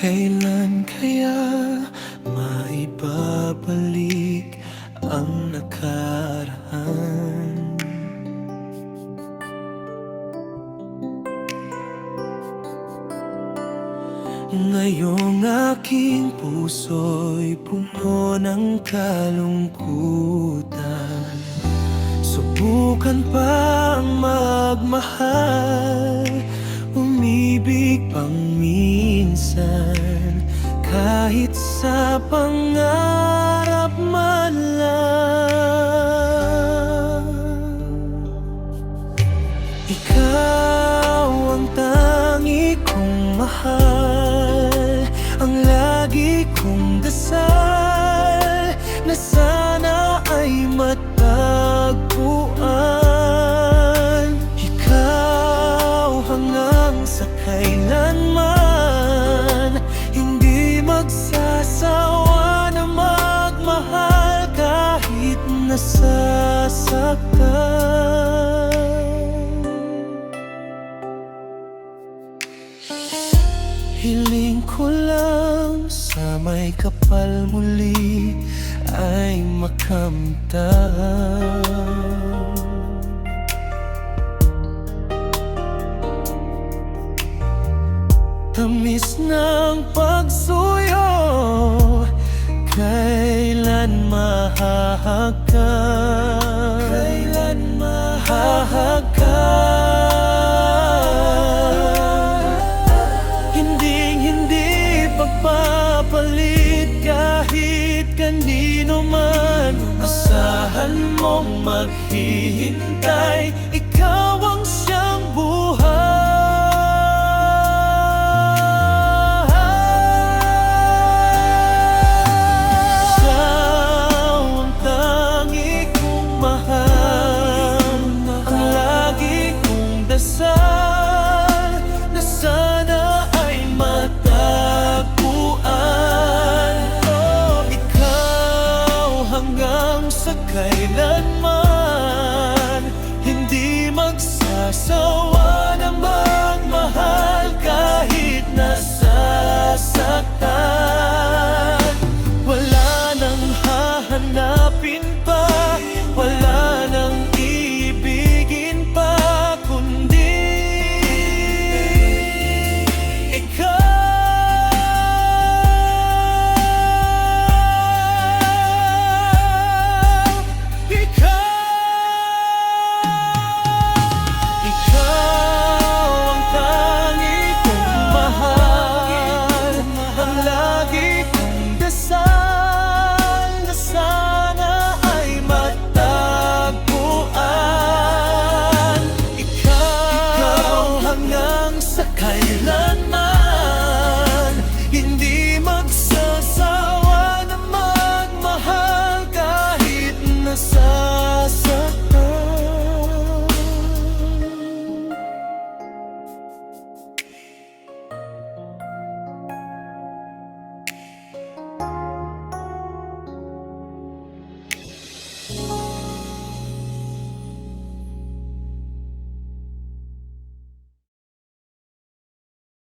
Kailan kaya maibabalik ang nakaraan? Ngayong aking puso'y puno ng kalungkutan. Subukan pang magmahal, umibig pang minsan, kahit sa pangarap man lang. Ikaw ang tangi kong mahal, ang lagi kong dasal, na sana ay matagpuan. Ikaw hanggang sa kailanman, hindi magsasawa na magmahal kahit nasasaktan. Hiling ko lang sa may kapal muli ay makamtan. Tamis ng pagsuyo, kailan mahahagkan? Kailan mahahagkan? Hindi pagpapalit kahit kanino man. Asahan mong maghihintay, ikaw ang siyang buhay. Sa kailanman, hindi magsasawa na magmahal kahit nasasaktan. Wala nang hahanapin pa, wala nang iibigin pa, kundi ikaw. Sa kailanman